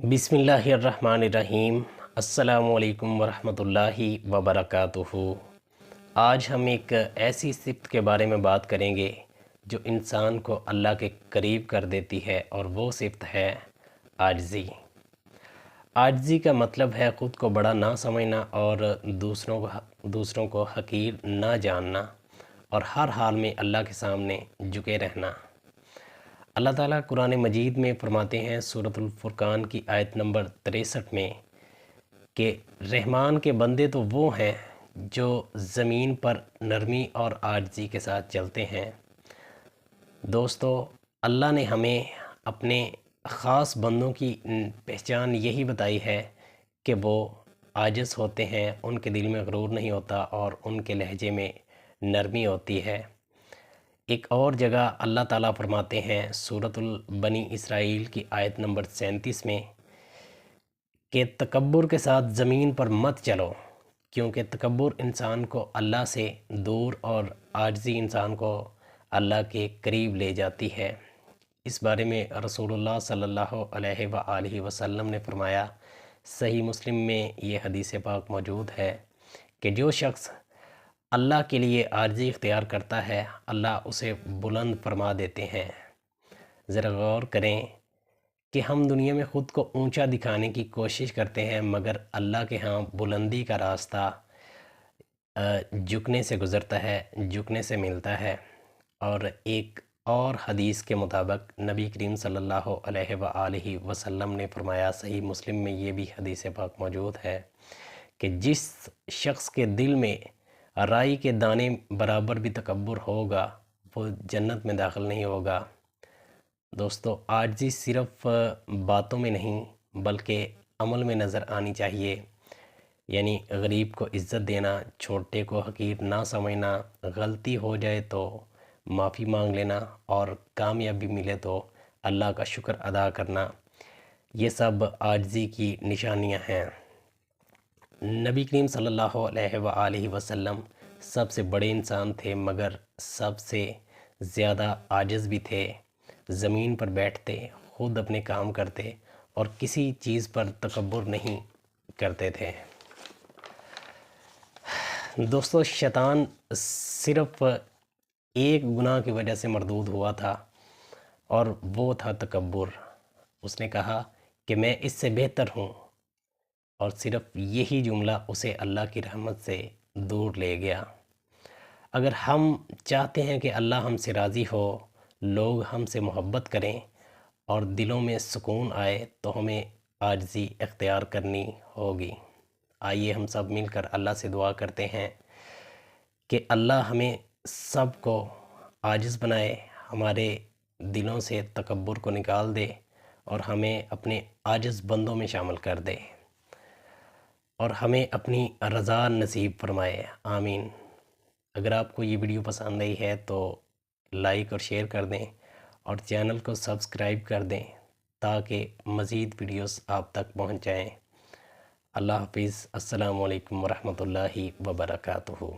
बिस्मिल्लाहिर्रहमानिर्रहीम। अस्सलामुअलैकुम वरहमतुल्लाहि वबरकातुहू। आज हम एक ऐसी सिफ़त के बारे में बात करेंगे जो इंसान को अल्लाह के करीब कर देती है, और वो सिफ़त है आजिज़ी। आजिज़ी का मतलब है ख़ुद को बड़ा ना समझना और दूसरों को हकीर ना जानना, और हर हाल में अल्लाह के सामने झुके रहना। अल्लाह ताला कुरान मजीद में फरमाते हैं सूरतुल फुरकान की आयत नंबर 63 में कि रहमान के बंदे तो वो हैं जो ज़मीन पर नरमी और आजिज़ी के साथ चलते हैं। दोस्तों, अल्लाह ने हमें अपने ख़ास बंदों की पहचान यही बताई है कि वो आजिज़ होते हैं, उनके दिल में ग़रूर नहीं होता और उनके लहजे में नरमी होती है। एक और जगह अल्लाह ताला फरमाते हैं सूरतुल बनी इसराइल की आयत नंबर 37 में कि तकब्बुर के साथ ज़मीन पर मत चलो, क्योंकि तकब्बुर इंसान को अल्लाह से दूर और आजिज़ी इंसान को अल्लाह के करीब ले जाती है। इस बारे में रसूलुल्लाह सल्लल्लाहु अलैहि वसल्लम ने फरमाया, सही मुस्लिम में ये हदीस पाक मौजूद है कि जो शख्स अल्लाह के लिए आजिज़ी इख्तियार करता है, अल्लाह उसे बुलंद फरमा देते हैं। ज़रा गौर करें कि हम दुनिया में ख़ुद को ऊंचा दिखाने की कोशिश करते हैं, मगर अल्लाह के यहाँ बुलंदी का रास्ता झुकने से गुज़रता है, झुकने से मिलता है। और एक और हदीस के मुताबिक नबी करीम सल्लल्लाहु अलैहि वसल्लम ने फरमाया, सही मुस्लिम में ये भी हदीस पाक मौजूद है कि जिस शख्स के दिल में राई के दाने बराबर भी तकब्बुर होगा, वो जन्नत में दाखिल नहीं होगा। दोस्तों, आजिज़ी सिर्फ़ बातों में नहीं बल्कि अमल में नज़र आनी चाहिए। यानी गरीब को इज़्ज़त देना, छोटे को हकीर ना समझना, गलती हो जाए तो माफ़ी मांग लेना, और कामयाबी मिले तो अल्लाह का शुक्र अदा करना, ये सब आजिज़ी की निशानियां हैं। नबी करीम सल्लल्लाहु अलैहि वसल्लम सबसे बड़े इंसान थे, मगर सबसे ज़्यादा आजिज़ भी थे। ज़मीन पर बैठते, ख़ुद अपने काम करते और किसी चीज़ पर तकब्बुर नहीं करते थे। दोस्तों, शैतान सिर्फ़ एक गुनाह की वजह से मरदूद हुआ था, और वो था तकब्बुर। उसने कहा कि मैं इससे बेहतर हूँ, और सिर्फ़ यही जुमला उसे अल्लाह की रहमत से दूर ले गया। अगर हम चाहते हैं कि अल्लाह हमसे राज़ी हो, लोग हमसे मोहब्बत करें और दिलों में सुकून आए, तो हमें आजिज़ी इख्तियार करनी होगी। आइए हम सब मिलकर अल्लाह से दुआ करते हैं कि अल्लाह हमें सब को आजिज़ बनाए, हमारे दिलों से तकब्बुर को निकाल दे और हमें अपने आजिज़ बंदों में शामिल कर दे, और हमें अपनी रज़ा नसीब फरमाए। आमीन। अगर आपको ये वीडियो पसंद आई है तो लाइक और शेयर कर दें, और चैनल को सब्सक्राइब कर दें ताकि मज़ीद वीडियोस आप तक पहुंच जाएं। अल्लाह हाफ़िज़। अस्सलामु अलैकुम वरहमतुल्लाहि वबरकातुहू।